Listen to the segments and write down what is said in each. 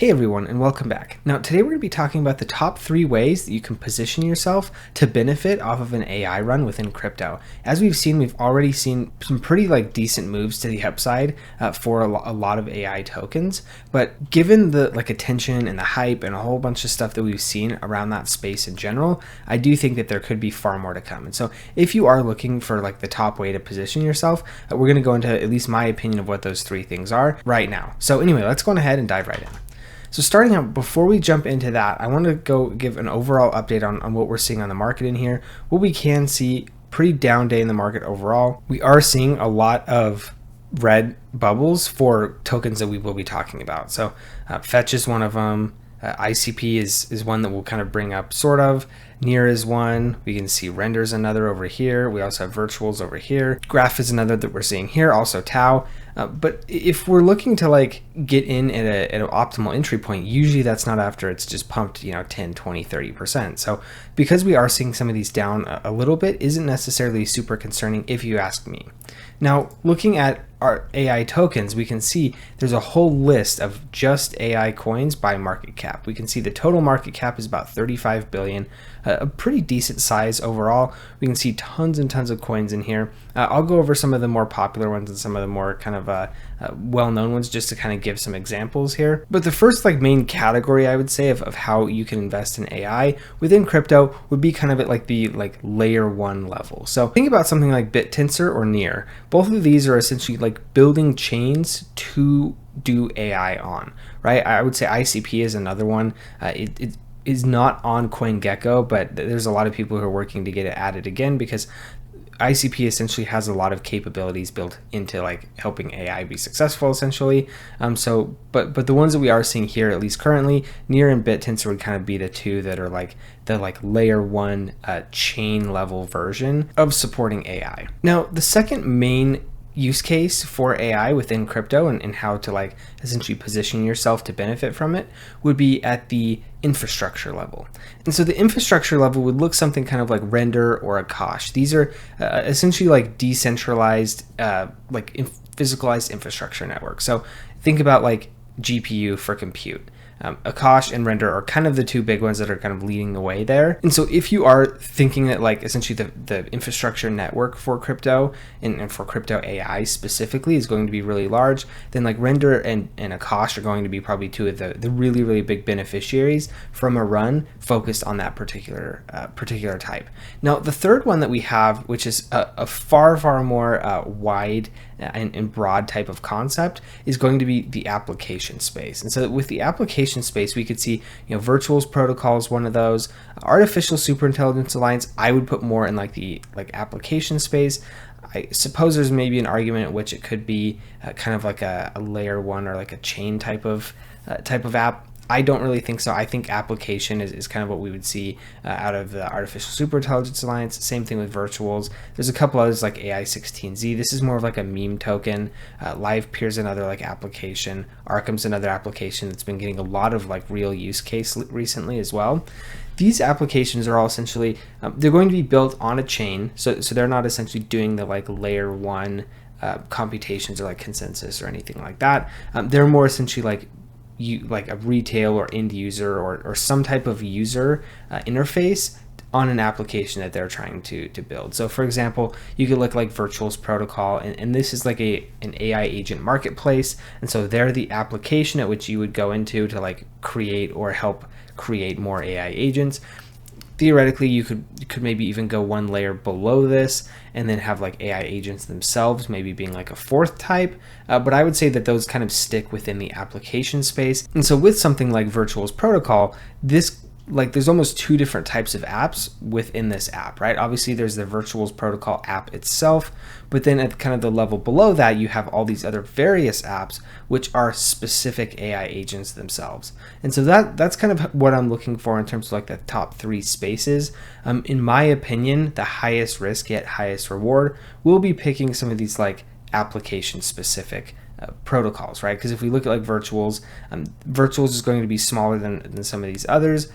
Hey everyone, and welcome back. Now today we're going to be talking about the top 3 ways that you can position yourself to benefit off of an AI run within crypto. As we've seen, we've already seen some pretty decent moves to the upside for a lot of AI tokens, but given the attention and the hype and a whole bunch of stuff that we've seen around that space in general, I do think that there could be far more to come. And so if you are looking for the top way to position yourself, we're going to go into at least my opinion of what those 3 things are right now. So anyway, let's go ahead and dive right in. So starting out, before we jump into that, I want to go give an overall update on what we're seeing on the market in here. What we can see, pretty down day in the market overall. We are seeing a lot of red bubbles for tokens that we will be talking about. So Fetch is one of them. ICP is one that we'll kind of bring up sort of. Near is one. We can see Render is another over here. We also have Virtuals over here. Graph is another that we're seeing here, also Tau. But if we're looking to get in at an optimal entry point, usually that's not after it's just pumped 10, 20, 30%. So because we are seeing some of these down a little bit isn't necessarily super concerning if you ask me. Now looking at our AI tokens, we can see there's a whole list of just AI coins by market cap. We can see the total market cap is about 35 billion, a pretty decent size overall. We can see tons and tons of coins in here. I'll go over some of the more popular ones and some of the more kind of well-known ones just to kind of give some examples here. But the first main category I would say of how you can invest in AI within crypto would be kind of at the layer 1 level. So think about something like BITTENSOR or Near. Both of these are essentially building chains to do AI on, right? I would say ICP is another one. It is not on CoinGecko, but there's a lot of people who are working to get it added again because ICP essentially has a lot of capabilities built into helping AI be successful essentially. But the ones that we are seeing here, at least currently, Near and BITTENSOR would kind of be the 2 that are the layer 1 chain level version of supporting AI. Now the second main use case for AI within crypto and how to essentially position yourself to benefit from it would be at the infrastructure level. And so the infrastructure level would look something kind of like Render or AKASH. These are essentially decentralized physicalized infrastructure networks. So think about GPU for compute. AKASH and Render are kind of the 2 big ones that are kind of leading the way there. And so if you are thinking that essentially the infrastructure network for crypto and for crypto AI specifically is going to be really large, then Render and AKASH are going to be probably 2 of the really, really big beneficiaries from a run focused on that particular type. Now the third one that we have, which is a far, far more wide and broad type of concept, is going to be the application space. And so with the application space, we could see Virtuals protocol is one of those. Artificial Superintelligence Alliance I would put more in the application space. I suppose there's maybe an argument in which it could be kind of a layer 1 or a chain type of app. I don't really think so. I think application is kind of what we would see out of the Artificial Superintelligence Alliance. Same thing with Virtuals. There's a couple others like AI16Z. This is more of a meme token. LivePeer is another application. Arkham's another application that's been getting a lot of real use case recently as well. These applications are all essentially, they're going to be built on a chain. So they're not essentially doing the layer 1 computations or consensus or anything like that. They're more essentially a retail or end user or some type of user interface on an application that they're trying to build. So for example, you could look like Virtuals protocol, and this is an AI agent marketplace, and so they're the application at which you would go into to create or help create more AI agents. Theoretically, you could maybe even go 1 layer below this and then have AI agents themselves maybe being a 4th type. But I would say that those kind of stick within the application space. And so with something like Virtuals protocol, this there's almost 2 different types of apps within this app, right? Obviously there's the Virtuals protocol app itself, but then at kind of the level below that, you have all these other various apps which are specific AI agents themselves. And so that's kind of what I'm looking for in terms of the top 3 spaces. In my opinion, the highest risk yet highest reward will be picking some of these application specific protocols, right? Because if we look at Virtuals, Virtuals is going to be smaller than some of these others,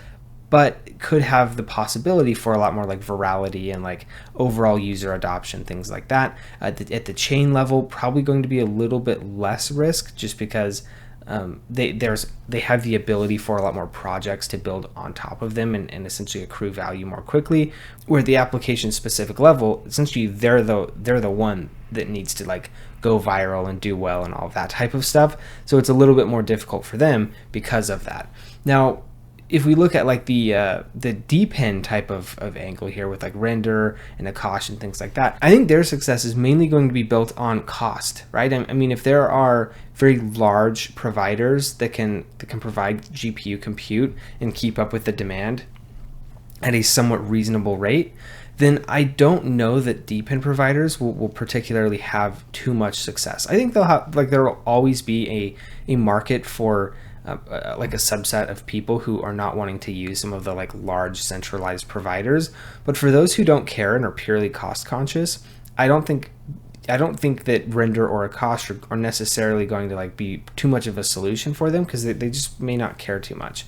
but could have the possibility for a lot more virality and overall user adoption, things like that. At the chain level, probably going to be a little bit less risk just because they have the ability for a lot more projects to build on top of them and essentially accrue value more quickly. Where at the application specific level, essentially they're the one that needs to like go viral and do well and all of that type of stuff. So it's a little bit more difficult for them because of that. Now, if we look at like the DEPIN type of angle here with like render and AKASH and things like that, I think their success is mainly going to be built on cost, right? I mean, if there are very large providers that can provide GPU compute and keep up with the demand at a somewhat reasonable rate, then I don't know that DEPIN providers will particularly have too much success. I think there will always be a market for like a subset of people who are not wanting to use some of the like large centralized providers. But for those who don't care and are purely cost conscious, I don't think that render or AKASH are necessarily going to like be too much of a solution for them, because they just may not care too much.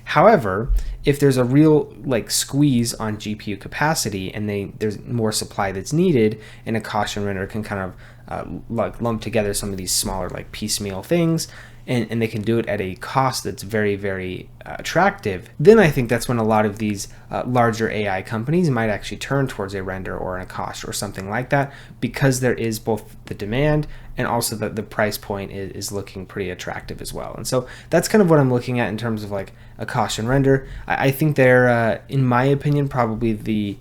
However, if there's a real like squeeze on GPU capacity and there's more supply that's needed, and AKASH and render can kind of like lump together some of these smaller like piecemeal things, and they can do it at a cost that's very, very attractive, then I think that's when a lot of these larger AI companies might actually turn towards a render or an AKASH or something like that, because there is both the demand and also the price point is looking pretty attractive as well. And so that's kind of what I'm looking at in terms of like AKASH and render. I think they're, in my opinion, probably the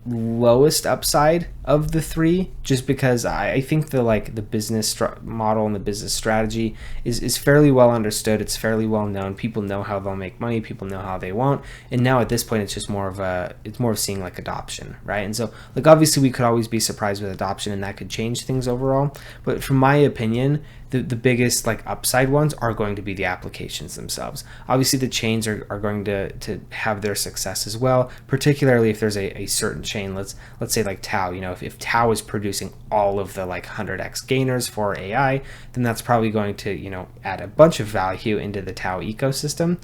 lowest upside of the three, just because I think the business model and the business strategy is fairly well understood. It's fairly well known. People know how they'll make money. People know how they won't. And now at this point, it's just more of seeing like adoption, right? And so like obviously we could always be surprised with adoption, and that could change things overall. But from my opinion, the biggest like upside ones are going to be the applications themselves. Obviously the chains are going to have their success as well, particularly if there's a certain chain. Let's say like Tau. If Tau is producing all of the like 100x gainers for AI, then that's probably going to add a bunch of value into the Tau ecosystem.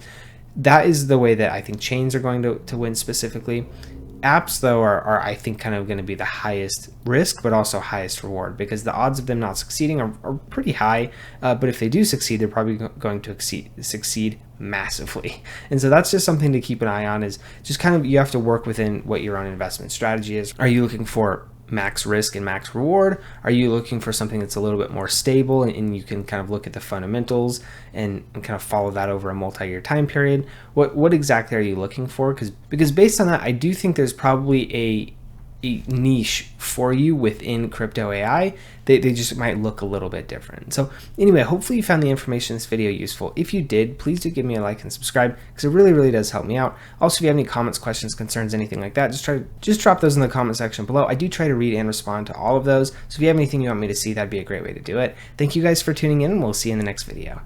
That is the way that I think chains are going to win specifically. Apps, though, are I think kind of going to be the highest risk, but also highest reward, because the odds of them not succeeding are pretty high. But if they do succeed, they're probably going to succeed massively. And so that's just something to keep an eye on, is just kind of you have to work within what your own investment strategy is. Are you looking for max risk and max reward? Are you looking for something that's a little bit more stable and you can kind of look at the fundamentals and kind of follow that over a multi-year time period? What exactly are you looking for? Because based on that, I do think there's probably a niche for you within crypto AI. They just might look a little bit different. So anyway, hopefully you found the information in this video useful. If you did, please do give me a like and subscribe, because it really, really does help me out. Also, if you have any comments, questions, concerns, anything like that, just drop those in the comment section below. I do try to read and respond to all of those. So if you have anything you want me to see, that'd be a great way to do it. Thank you guys for tuning in, and we'll see you in the next video.